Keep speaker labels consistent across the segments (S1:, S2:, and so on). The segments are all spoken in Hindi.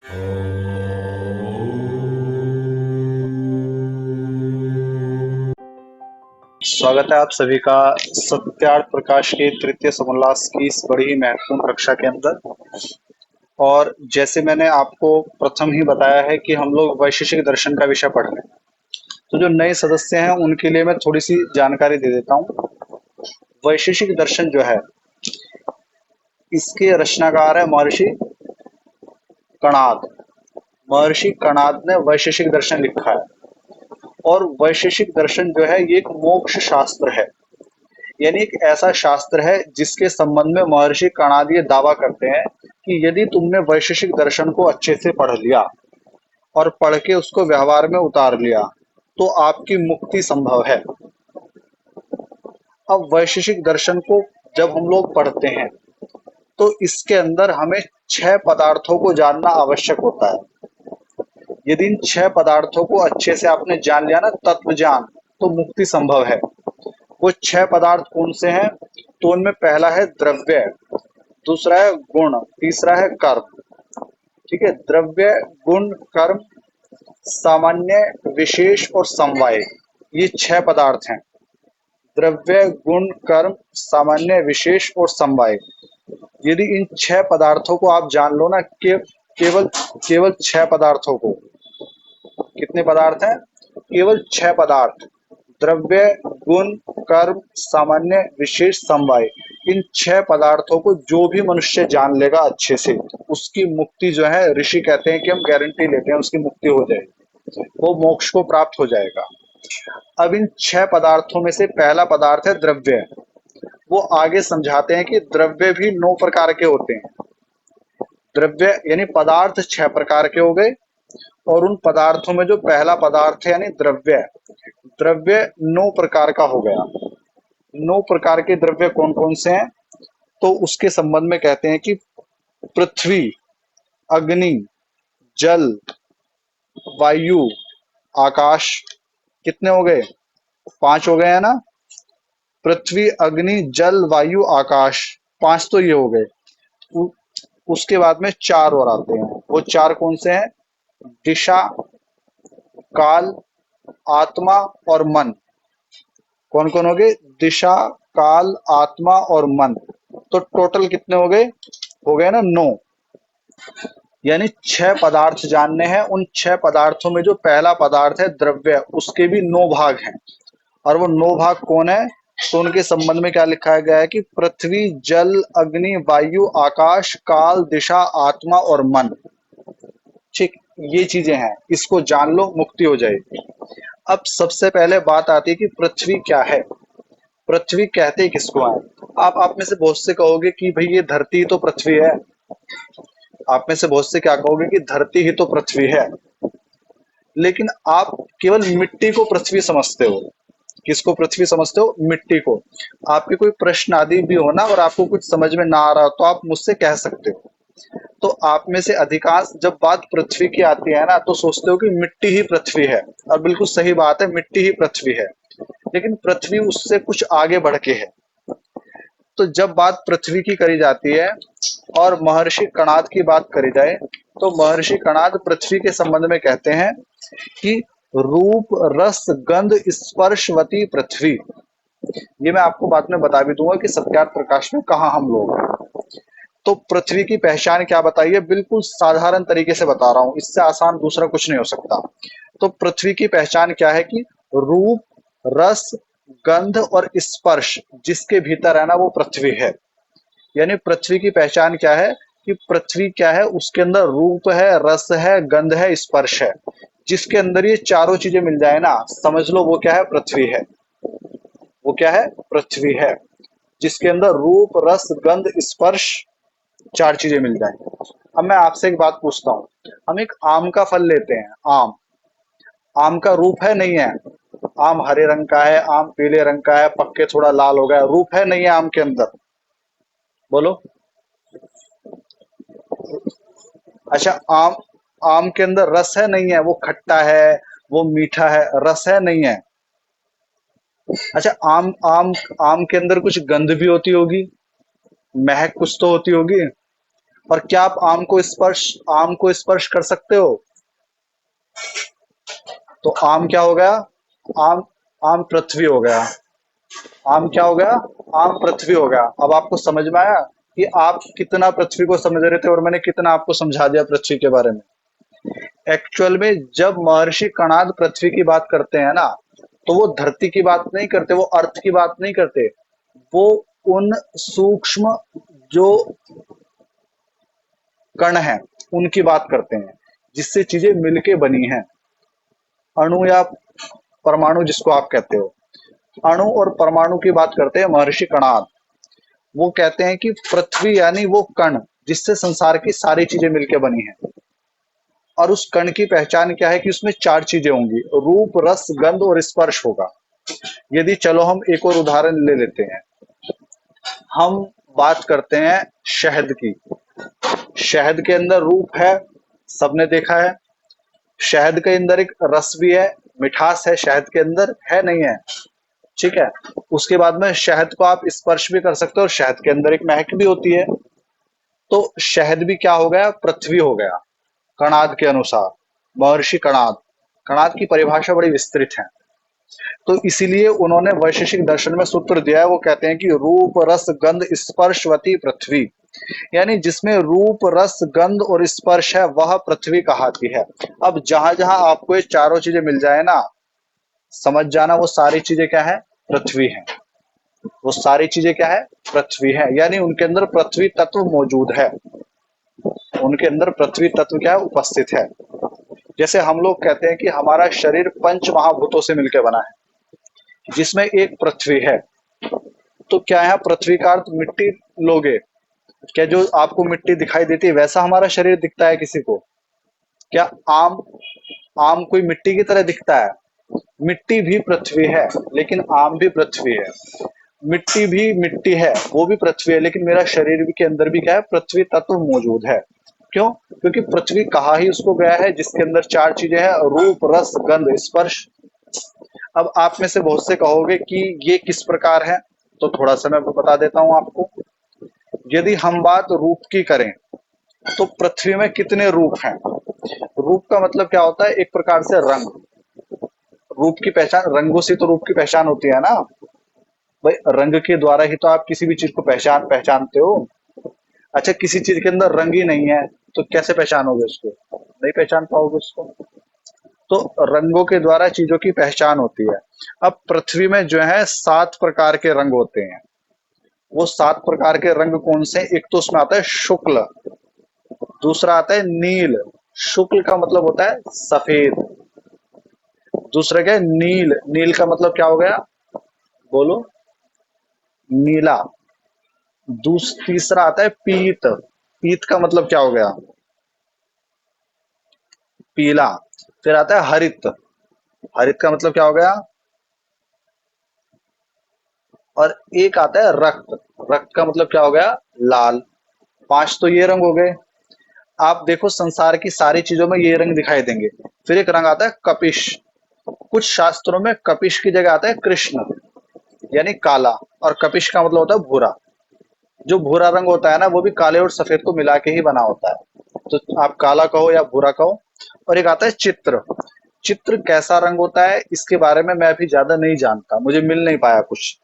S1: स्वागत है आप सभी का सत्यार्थ प्रकाश की तृतीय समोल्लास की इस बड़ी ही महत्वपूर्ण कक्षा के अंदर। और जैसे मैंने आपको प्रथम ही बताया है कि हम लोग वैशेषिक दर्शन का विषय पढ़ रहे हैं, तो जो नए सदस्य हैं उनके लिए मैं थोड़ी सी जानकारी दे देता हूँ। वैशेषिक दर्शन जो है, इसके रचनाकार है महर्षि कणाद। महर्षि कणाद ने वैशेषिक दर्शन लिखा है। और वैशेषिक दर्शन जो है ये एक मोक्ष शास्त्र है, यानी एक ऐसा शास्त्र है जिसके संबंध में महर्षि कणाद ये दावा करते हैं कि यदि तुमने वैशेषिक दर्शन को अच्छे से पढ़ लिया और पढ़ के उसको व्यवहार में उतार लिया तो आपकी मुक्ति संभव है। अब वैशेषिक दर्शन को जब हम लोग पढ़ते हैं तो इसके अंदर हमें 6 पदार्थों को जानना आवश्यक होता है। यदि इन 6 पदार्थों को अच्छे से आपने जान लिया ना, तत्व ज्ञान, तो मुक्ति संभव है। वो 6 पदार्थ कौन से हैं? तो उनमें पहला है द्रव्य, दूसरा है गुण, तीसरा है कर्म। ठीक है, द्रव्य, गुण, कर्म, सामान्य, विशेष और समवाय, ये 6 पदार्थ हैं। द्रव्य, गुण, कर्म, सामान्य, विशेष और समवाय। यदि इन 6 पदार्थों को आप जान लो ना, केवल केवल 6 पदार्थों को, कितने पदार्थ हैं? केवल 6 पदार्थ, द्रव्य, गुण, कर्म, सामान्य, विशेष, समवाय। इन 6 पदार्थों को जो भी मनुष्य जान लेगा अच्छे से, उसकी मुक्ति जो है, ऋषि कहते हैं कि हम गारंटी लेते हैं उसकी मुक्ति हो जाएगी, वो मोक्ष को प्राप्त हो जाएगा। अब इन 6 पदार्थों में से पहला पदार्थ है द्रव्य। वो आगे समझाते हैं कि द्रव्य भी 9 प्रकार के होते हैं। द्रव्य यानी पदार्थ 6 प्रकार के हो गए, और उन पदार्थों में जो पहला पदार्थ है यानी द्रव्य, द्रव्य 9 प्रकार का हो गया। 9 प्रकार के द्रव्य कौन कौन से हैं? तो उसके संबंध में कहते हैं कि पृथ्वी, अग्नि, जल, वायु, आकाश। कितने हो गए? 5 हो गए हैं ना। पृथ्वी, अग्नि, जल, वायु, आकाश, 5 तो ये हो गए। उ- उसके बाद में 4 और आते हैं। वो 4 कौन से हैं? दिशा, काल, आत्मा और मन। कौन कौन हो गए? दिशा, काल, आत्मा और मन। तो टोटल कितने हो गए? हो गए ना 9। यानी 6 पदार्थ जानने हैं। उन 6 पदार्थों में जो पहला पदार्थ है द्रव्य, उसके भी 9 भाग हैं। और वो 9 भाग कौन है? तो उनके संबंध में क्या लिखा गया है कि पृथ्वी, जल, अग्नि, वायु, आकाश, काल, दिशा, आत्मा और मन। ठीक, ये चीजें हैं, इसको जान लो, मुक्ति हो जाएगी। अब सबसे पहले बात आती है कि पृथ्वी क्या है। पृथ्वी कहते किसको है? आप में से बहुत से कहोगे कि भाई ये धरती तो पृथ्वी है। आप में से बहुत से क्या कहोगे कि धरती ही तो पृथ्वी है। लेकिन आप केवल मिट्टी को पृथ्वी समझते हो। किसको पृथ्वी समझते हो? मिट्टी को। आपके कोई प्रश्न आदि भी हो ना और आपको कुछ समझ में ना आ रहा हो तो आप मुझसे कह सकते हो। तो आप में से अधिकांश जब बात पृथ्वी की आती है ना तो सोचते हो कि मिट्टी ही पृथ्वी है, और बिल्कुल सही बात है, मिट्टी ही पृथ्वी है। लेकिन पृथ्वी उससे कुछ आगे बढ़ के है। तो जब बात पृथ्वी की करी जाती है और महर्षि कणाद की बात करी जाए, तो महर्षि कणाद पृथ्वी के संबंध में कहते हैं कि रूप, रस, गंध, स्पर्शवती पृथ्वी। ये मैं आपको बाद में बता भी दूंगा कि सत्यार्थ प्रकाश में कहा हम लोग हैं। तो पृथ्वी की पहचान क्या बताइए? बिल्कुल साधारण तरीके से बता रहा हूं, इससे आसान दूसरा कुछ नहीं हो सकता। तो पृथ्वी की पहचान क्या है कि रूप, रस, गंध और स्पर्श जिसके भीतर है ना, वो पृथ्वी है। यानी पृथ्वी की पहचान क्या है कि पृथ्वी क्या है? उसके अंदर रूप है, रस है, गंध है, स्पर्श है। जिसके अंदर ये चारों चीजें मिल जाए ना, समझ लो वो क्या है? पृथ्वी है। वो क्या है? पृथ्वी है। जिसके अंदर रूप, रस, गंध, स्पर्श, 4 चीजें मिल जाए। अब मैं आपसे एक बात पूछता हूँ, हम एक आम का फल लेते हैं, आम। आम का रूप है नहीं है? आम हरे रंग का है, आम पीले रंग का है, पक्के थोड़ा लाल हो गया, रूप है नहीं है आम के अंदर? बोलो। अच्छा, आम, आम के अंदर रस है नहीं है? वो खट्टा है, वो मीठा है, रस है नहीं है? अच्छा, आम आम आम के अंदर कुछ गंध भी होती होगी, महक कुछ तो होती होगी। और क्या आप आम को स्पर्श कर सकते हो? तो आम क्या हो गया? आम आम पृथ्वी हो गया। आम क्या हो गया? आम पृथ्वी हो गया। अब आपको समझ में आया कि आप कितना पृथ्वी को समझ रहे थे और मैंने कितना आपको समझा दिया पृथ्वी के बारे में। एक्चुअल में जब महर्षि कणाद पृथ्वी की बात करते हैं ना, तो वो धरती की बात नहीं करते, वो अर्थ की बात नहीं करते, वो उन सूक्ष्म जो कण हैं उनकी बात करते हैं, जिससे चीजें मिलके बनी हैं। अणु या परमाणु जिसको आप कहते हो, अणु और परमाणु की बात करते हैं महर्षि कणाद। वो कहते हैं कि पृथ्वी यानी वो कण जिससे संसार की सारी चीजें मिलके बनी हैं। और उस कण की पहचान क्या है कि उसमें चार चीजें होंगी, रूप, रस, गंध और स्पर्श होगा। यदि चलो हम एक और उदाहरण ले लेते हैं, हम बात करते हैं शहद की। शहद के अंदर रूप है, सबने देखा है। शहद के अंदर एक रस भी है, मिठास है शहद के अंदर, है नहीं है? ठीक है। उसके बाद में शहद को आप स्पर्श भी कर सकते हो और शहद के अंदर एक महक भी होती है। तो शहद भी क्या हो गया? पृथ्वी हो गया कणाद के अनुसार। महर्षि कणाद, कणाद की परिभाषा बड़ी विस्तृत है। तो इसीलिए उन्होंने वैशेषिक दर्शन में सूत्र दिया है, वो कहते हैं कि रूप, रस, गंध, स्पर्शवती पृथ्वी। यानी जिसमें रूप, रस, गंध और स्पर्श है वह पृथ्वी कहलाती है। अब जहां जहां आपको ये चारों चीजें मिल जाए ना, समझ जाना वो सारी चीजें क्या है? पृथ्वी है। वो सारी चीजें क्या है? पृथ्वी है। यानी उनके अंदर पृथ्वी तत्व मौजूद है। उनके अंदर पृथ्वी तत्व क्या है? उपस्थित है। जैसे हम लोग कहते हैं कि हमारा शरीर पंच महाभूतों से मिलकर बना है, जिसमें एक पृथ्वी है। तो क्या है? पृथ्वी का अर्थ मिट्टी लोगे? क्या जो आपको मिट्टी दिखाई देती है वैसा हमारा शरीर दिखता है किसी को? क्या आम आम कोई मिट्टी की तरह दिखता है? मिट्टी भी पृथ्वी है, लेकिन आम भी पृथ्वी है। मिट्टी भी मिट्टी है, वो भी पृथ्वी है, लेकिन मेरा शरीर भी के अंदर भी क्या है? पृथ्वी तत्व मौजूद है। क्यों? क्योंकि पृथ्वी कहा ही उसको गया है जिसके अंदर चार चीजें हैं, रूप, रस, गंध, स्पर्श। अब आप में से बहुत से कहोगे कि ये किस प्रकार है, तो थोड़ा सा मैं बता देता हूं आपको। यदि हम बात रूप की करें, तो पृथ्वी में कितने रूप हैं? रूप का मतलब क्या होता है? एक प्रकार से रंग। रूप की पहचान, रंगों से तो रूप की पहचान होती है ना भाई। रंग के द्वारा ही तो आप किसी भी चीज को पहचानते हो। अच्छा, किसी चीज के अंदर रंग ही नहीं है तो कैसे पहचानोगे उसको? नहीं पहचान पाओगे उसको। तो रंगों के द्वारा चीजों की पहचान होती है। अब पृथ्वी में जो है 7 प्रकार के रंग होते हैं। वो 7 प्रकार के रंग कौन से? एक तो उसमें आता है शुक्ल, दूसरा आता है नील। शुक्ल का मतलब होता है सफेद। दूसरा क्या है? नील। नील का मतलब क्या हो गया? बोलो। नीला। तीसरा आता है पीत। पीत का मतलब क्या हो गया? पीला। फिर आता है हरित। हरित का मतलब क्या हो गया? और एक आता है रक्त। रक्त का मतलब क्या हो गया? लाल। 5 तो ये रंग हो गए। आप देखो संसार की सारी चीजों में ये रंग दिखाई देंगे। फिर एक रंग आता है कपिश। कुछ शास्त्रों में कपिश की जगह आता है कृष्ण, यानी काला। और कपिश का मतलब होता है भूरा। जो भूरा रंग होता है ना, वो भी काले और सफेद को मिला के ही बना होता है। तो आप काला कहो या भूरा कहो। और एक आता है चित्र। चित्र कैसा रंग होता है इसके बारे में मैं अभी ज्यादा नहीं जानता, मुझे मिल नहीं पाया कुछ।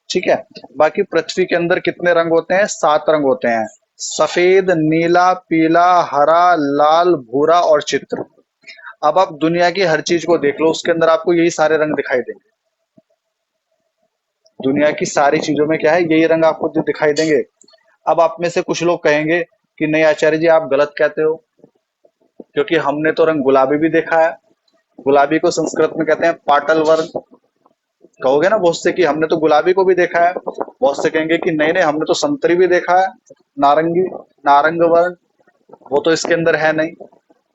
S1: ठीक है। बाकी पृथ्वी के अंदर कितने रंग होते हैं? 7 रंग होते हैं। सफेद, नीला, पीला, हरा, लाल, भूरा और चित्र। अब आप दुनिया की हर चीज को देख लो, उसके अंदर आपको यही सारे रंग दिखाई देंगे। दुनिया की सारी चीजों में क्या है? यही रंग आपको दिखाई देंगे। अब आप में से कुछ लोग कहेंगे कि नहीं आचार्य जी आप गलत कहते हो, क्योंकि हमने तो रंग गुलाबी भी देखा है। गुलाबी को संस्कृत में कहते हैं पाटल वर्ण। कहोगे ना बहुत से कि हमने तो गुलाबी को भी देखा है। बहुत से कहेंगे कि नहीं नहीं हमने तो संतरी भी देखा है, नारंगी, नारंग वर्ण, वो तो इसके अंदर है नहीं।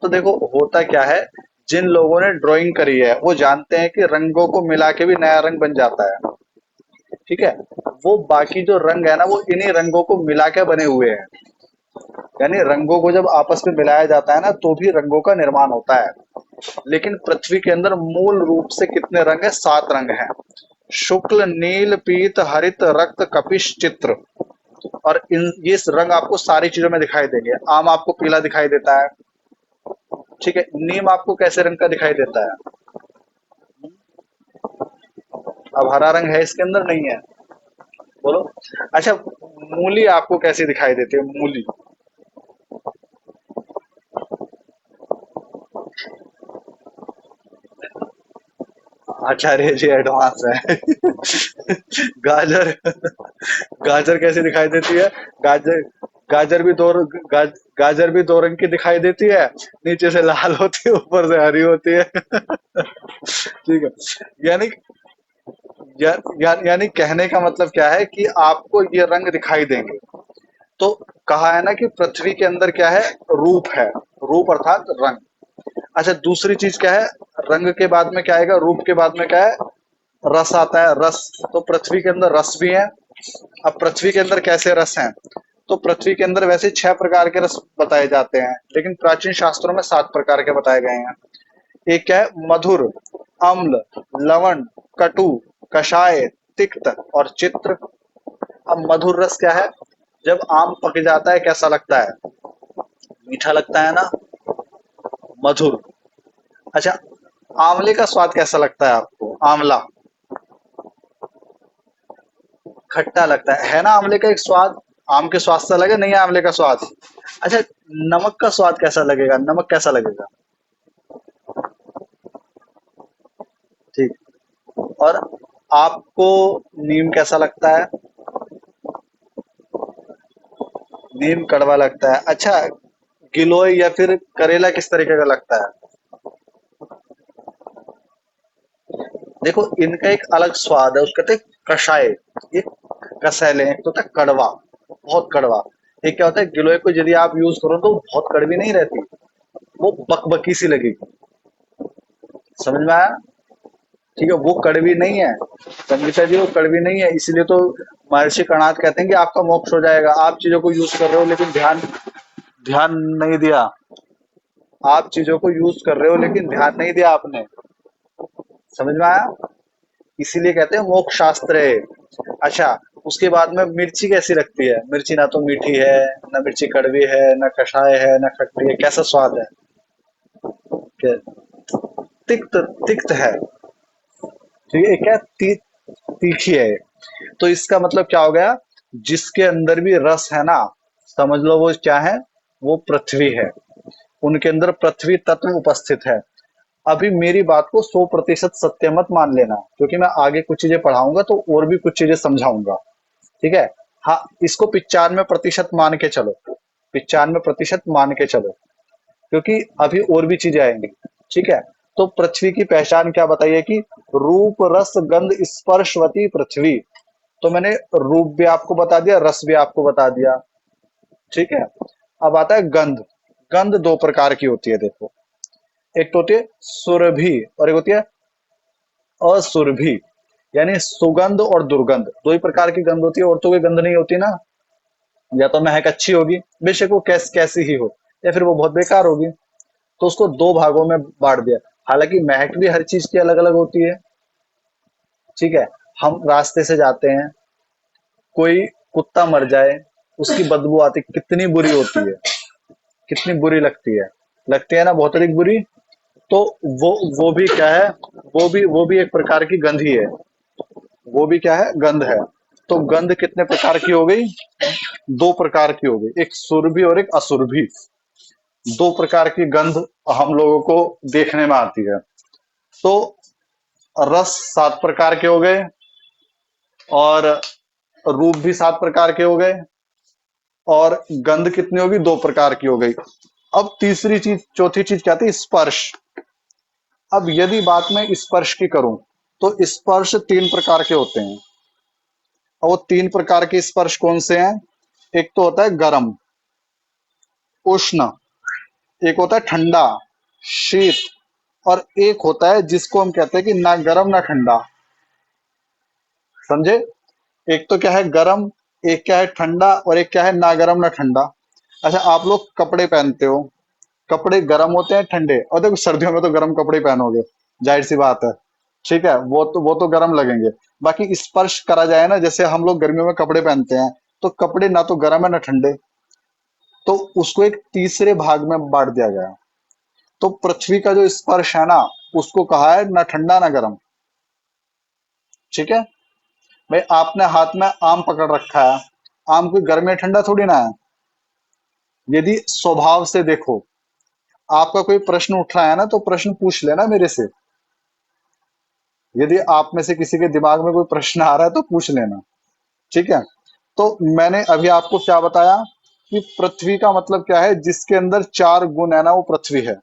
S1: तो देखो होता क्या है, जिन लोगों ने ड्राइंग करी है वो जानते हैं कि रंगों को मिला के भी नया रंग बन जाता है। ठीक है। वो बाकी जो रंग है ना, वो इन्हीं रंगों को मिला के बने हुए हैं। यानी रंगों को जब आपस में मिलाया जाता है ना, तो भी रंगों का निर्माण होता है। लेकिन पृथ्वी के अंदर मूल रूप से कितने रंग है? 7 रंग हैं। शुक्ल, नील, पीत, हरित, रक्त, कपिश, चित्र। और इन ये रंग आपको सारी चीजों में दिखाई देंगे। आम आपको पीला दिखाई देता है, ठीक है। नीम आपको कैसे रंग का दिखाई देता है? अब हरा रंग है इसके अंदर, नहीं है? बोलो। अच्छा, मूली आपको कैसी दिखाई देती है? मूली। आचार्य जी एडवांस है। गाजर, गाजर कैसी दिखाई देती है? गाजर, गाजर भी दो गाजर भी दो रंग की दिखाई देती है। नीचे से लाल होती है, ऊपर से हरी होती है। ठीक है। यानी यानी कहने का मतलब क्या है कि आपको ये रंग दिखाई देंगे। तो कहा है ना कि पृथ्वी के अंदर क्या है? रूप है। रूप अर्थात रंग। अच्छा, दूसरी चीज क्या है? रंग के बाद में क्या आएगा? रूप के बाद में क्या है? रस आता है, रस। तो पृथ्वी के अंदर रस भी है। अब पृथ्वी के अंदर कैसे रस हैं? तो पृथ्वी के अंदर वैसे 6 प्रकार के रस बताए जाते हैं, लेकिन प्राचीन शास्त्रों में 7 प्रकार के बताए गए हैं। एक क्या है? मधुर, अम्ल, लवण, कटु, कषाय, तिक्त और चित्र। अब मधुर रस क्या है? जब आम पक जाता है कैसा लगता है? मीठा लगता है ना? मधुर। अच्छा, आंवले का स्वाद कैसा लगता है आपको? आंवला खट्टा लगता है ना? आंवले का एक स्वाद आम के स्वाद से अलग है, नहीं है आंवले का स्वाद? अच्छा, नमक का स्वाद कैसा लगेगा? नमक कैसा लगेगा? ठीक। और आपको नीम कैसा लगता है? नीम कड़वा लगता है। अच्छा, गिलोय या फिर करेला किस तरीके का लगता है? देखो, इनका एक अलग स्वाद है, उसको कहते हैं कषाय। ये कसैले, एक तो होता है कड़वा, बहुत कड़वा। एक क्या होता है, गिलोय को यदि आप यूज करो तो बहुत कड़वी नहीं रहती, वो बकबकी सी लगेगी। समझ में आया? ठीक है, वो कड़वी नहीं है। संगीता जी, वो कड़वी नहीं है, इसलिए तो महर्षि कणाद कहते हैं कि आपका मोक्ष हो जाएगा। आप चीजों को यूज कर रहे हो लेकिन ध्यान ध्यान नहीं दिया। आप चीजों को यूज कर रहे हो लेकिन ध्यान नहीं दिया आपने। समझ में आया? इसीलिए कहते हैं मोक्ष शास्त्र है। अच्छा, उसके बाद में मिर्ची कैसी लगती है? मिर्ची ना तो मीठी है, ना मिर्ची कड़वी है, ना कषाय है, ना खट्टी है। कैसा स्वाद है? क्या? तिक्त, तिक्त है। ठीक है, क्या तीखी है। तो इसका मतलब क्या हो गया? जिसके अंदर भी रस है ना, समझ लो वो क्या है? वो पृथ्वी है। उनके अंदर पृथ्वी तत्व उपस्थित है। अभी मेरी बात को 100% सत्य मत मान लेना, क्योंकि मैं आगे कुछ चीजें पढ़ाऊंगा तो और भी कुछ चीजें समझाऊंगा। ठीक है? हाँ, इसको 95% मान के चलो। 95% मान के चलो, क्योंकि अभी और भी चीजें आएंगी। ठीक है? तो पृथ्वी की पहचान क्या बताइए? कि रूप रस गंध स्पर्शवती पृथ्वी। तो मैंने रूप भी आपको बता दिया, रस भी आपको बता दिया। ठीक है? अब आता है गंध। गंध 2 प्रकार की होती है, देखो। एक तो होती है सुरभि, और एक होती है असुरभि। यानी सुगंध और दुर्गंध, दो ही प्रकार की गंध होती है, और तो कोई गंध नहीं होती ना। या तो महक अच्छी होगी, बेशक वो कैसी ही हो, या फिर वो बहुत बेकार होगी। तो उसको 2 भागों में बांट दिया। हालांकि महक भी हर चीज की अलग अलग होती है। ठीक है? हम रास्ते से जाते हैं, कोई कुत्ता मर जाए, उसकी बदबू आती, कितनी बुरी होती है, कितनी बुरी लगती है ना, बहुत अधिक बुरी। तो वो भी क्या है? वो भी एक प्रकार की गंध ही है। वो भी क्या है? गंध है। तो गंध कितने प्रकार की हो गई? 2 प्रकार की हो गई, एक सुरभि और एक असुरभि। 2 प्रकार की गंध हम लोगों को देखने में आती है। तो रस 7 प्रकार के हो गए, और रूप भी 7 प्रकार के हो गए, और गंध कितनी होगी? 2 प्रकार की हो गई। अब तीसरी चीज, चौथी चीज क्या आती है? स्पर्श। अब यदि बात मैं स्पर्श की करूं, तो स्पर्श 3 प्रकार के होते हैं। और वो 3 प्रकार के स्पर्श कौन से हैं? एक तो होता है गर्म, उष्ण। एक होता है ठंडा, शीत। और एक होता है जिसको हम कहते हैं कि ना गर्म ना ठंडा। समझे? एक तो क्या है? गर्म। एक क्या है? ठंडा। और एक क्या है? ना गर्म ना ठंडा। अच्छा, आप लोग कपड़े पहनते हो, कपड़े गर्म होते हैं, ठंडे। और देखो, सर्दियों में तो गर्म कपड़े पहनोगे, जाहिर सी बात है। ठीक है, वो तो गर्म लगेंगे। बाकी स्पर्श करा जाए ना, जैसे हम लोग गर्मियों में कपड़े पहनते हैं, तो कपड़े ना तो गर्म है ना ठंडे, तो उसको एक तीसरे भाग में बांट दिया गया। तो पृथ्वी का जो स्पर्श है ना, उसको कहा है ना ठंडा ना गर्म। ठीक है भाई, आपने हाथ में आम पकड़ रखा है, आम कोई गर्म या ठंडा थोड़ी ना है। यदि स्वभाव से देखो, आपका कोई प्रश्न उठ रहा है ना, तो प्रश्न पूछ लेना मेरे से। यदि आप में से किसी के दिमाग में कोई प्रश्न आ रहा है तो पूछ लेना। ठीक है, तो मैंने अभी आपको क्या बताया कि पृथ्वी का मतलब क्या है, जिसके अंदर चार गुण है ना, वो पृथ्वी है।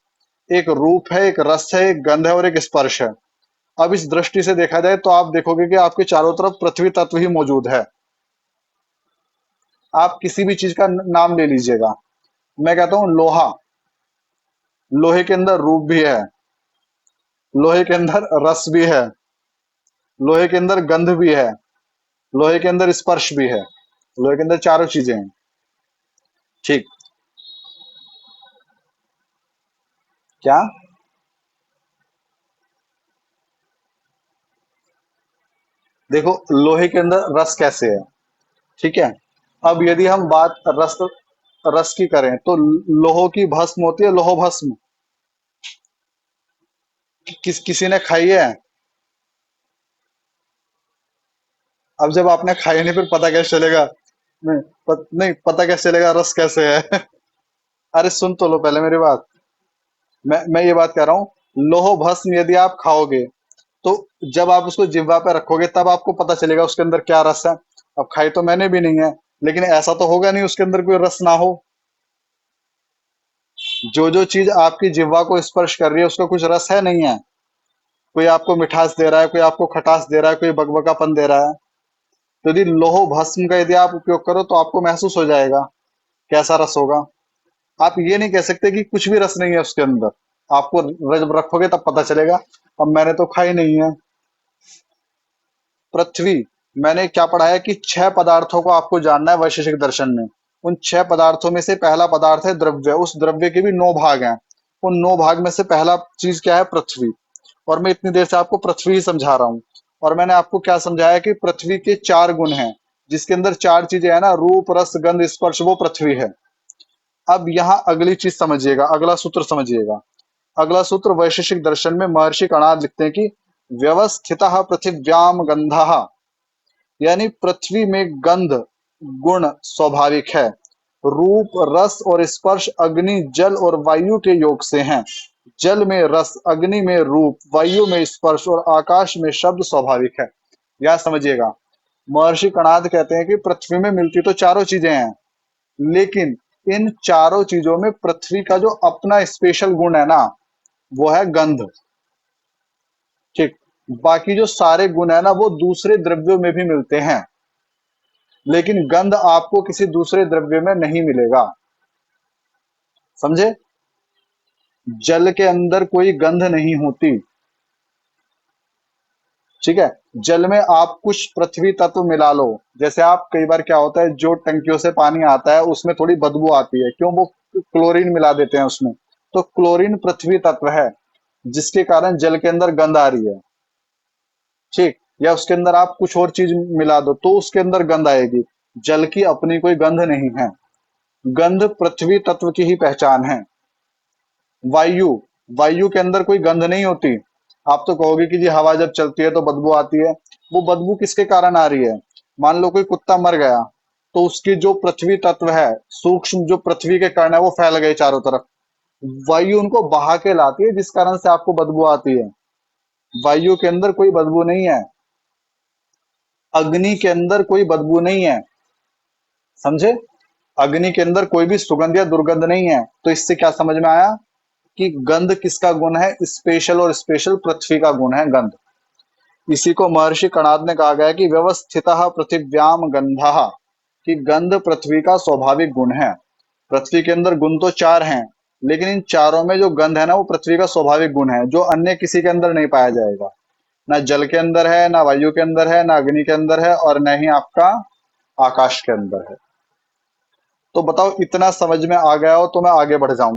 S1: एक रूप है, एक रस है, एक गंध है और एक स्पर्श है। अब इस दृष्टि से देखा जाए तो आप देखोगे कि आपके चारों तरफ पृथ्वी तत्व ही मौजूद है। आप किसी भी चीज का नाम ले लीजिएगा। मैं कहता हूं लोहा, लोहे के अंदर रूप भी है, लोहे के अंदर रस भी है, लोहे के अंदर गंध भी है, लोहे के अंदर स्पर्श भी है, लोहे के अंदर चारों चीजें हैं। ठीक, क्या? देखो, लोहे के अंदर रस कैसे है। ठीक है, अब यदि हम बात रस रस की करें तो लोहो की भस्म होती है, लोहो भस्म। किसी ने खाई है? अब जब आपने खाई नहीं, फिर पता कैसे चलेगा? नहीं, पता कैसे चलेगा रस कैसे है? अरे सुन तो लो पहले मेरी बात। मैं ये बात कह रहा हूँ, लोहो भस्म यदि आप खाओगे तो जब आप उसको जिह्वा पे रखोगे तब आपको पता चलेगा उसके अंदर क्या रस है। अब खाई तो मैंने भी नहीं है, लेकिन ऐसा तो होगा नहीं उसके अंदर कोई रस ना हो। जो जो चीज आपकी जिह्वा को स्पर्श कर रही है उसका कुछ रस है नहीं है? कोई आपको मिठास दे रहा है, कोई आपको खटास दे रहा है, कोई बकबकापन दे रहा है। तो यदि लोहो भस्म का यदि आप उपयोग करो तो आपको महसूस हो जाएगा कैसा रस होगा। आप ये नहीं कह सकते कि कुछ भी रस नहीं है उसके अंदर। आपको जब रखोगे तब पता चलेगा। अब मैंने तो खाई नहीं है। पृथ्वी, मैंने क्या पढ़ा है कि छह पदार्थों को आपको जानना है वैशेषिक दर्शन में। उन छह पदार्थों में से पहला पदार्थ है द्रव्य। उस द्रव्य के भी नौ भाग हैं। उन नौ भाग में से पहला चीज क्या है? पृथ्वी। और मैं इतनी देर से आपको पृथ्वी ही समझा रहा हूँ। और मैंने आपको क्या समझाया कि पृथ्वी के चार गुण हैं, जिसके अंदर चार चीजें हैं ना, रूप रस गंध स्पर्श, वो पृथ्वी है। अब यहाँ अगली चीज समझिएगा, अगला सूत्र समझिएगा। अगला सूत्र वैशेषिक दर्शन में महर्षि कणाद लिखते हैं कि व्यवस्थितः पृथिव्याम गंधः, यानी पृथ्वी में गंध गुण स्वाभाविक है। रूप रस और स्पर्श अग्नि जल और वायु के योग से हैं। जल में रस, अग्नि में रूप, वायु में स्पर्श और आकाश में शब्द स्वाभाविक है। यह समझिएगा, महर्षि कणाद कहते हैं कि पृथ्वी में मिलती तो चारों चीजें हैं, लेकिन इन चारों चीजों में पृथ्वी का जो अपना स्पेशल गुण है ना, वो है गंध। ठीक, बाकी जो सारे गुण है ना, वो दूसरे द्रव्यों में भी मिलते हैं, लेकिन गंध आपको किसी दूसरे द्रव्य में नहीं मिलेगा। समझे? जल के अंदर कोई गंध नहीं होती। ठीक है, जल में आप कुछ पृथ्वी तत्व मिला लो। जैसे आप, कई बार क्या होता है, जो टंकियों से पानी आता है उसमें थोड़ी बदबू आती है, क्यों? वो क्लोरीन मिला देते हैं उसमें। तो क्लोरीन पृथ्वी तत्व है, जिसके कारण जल के अंदर गंध आ रही है। ठीक, या उसके अंदर आप कुछ और चीज मिला दो तो उसके अंदर गंध आएगी। जल की अपनी कोई गंध नहीं है, गंध पृथ्वी तत्व की ही पहचान है। वायु, वायु के अंदर कोई गंध नहीं होती। आप तो कहोगे कि जी हवा जब चलती है तो बदबू आती है। वो बदबू किसके कारण आ रही है? मान लो कोई कुत्ता मर गया, तो उसकी जो पृथ्वी तत्व है, सूक्ष्म जो पृथ्वी के कण है, वो फैल गए चारों तरफ। वायु उनको बहा के लाती है, जिस कारण से आपको बदबू आती है। वायु के अंदर कोई बदबू नहीं है, अग्नि के अंदर कोई बदबू नहीं है। समझे? अग्नि के अंदर कोई भी सुगंध या दुर्गंध नहीं है। तो इससे क्या समझ में आया कि गंध किसका गुण है? स्पेशल, और स्पेशल पृथ्वी का गुण है गंध। इसी को महर्षि कणाद ने कहा गया है कि व्यवस्थितः पृथिव्याम गंधः, कि गंध पृथ्वी का स्वाभाविक गुण है। पृथ्वी के अंदर गुण तो चार हैं, लेकिन इन चारों में जो गंध है ना, वो पृथ्वी का स्वाभाविक गुण है, जो अन्य किसी के अंदर नहीं पाया जाएगा। ना जल के अंदर है, ना वायु के अंदर है, ना अग्नि के अंदर है, और न ही आपका आकाश के अंदर है। तो बताओ, इतना समझ में आ गया हो तो मैं आगे बढ़ जाऊं।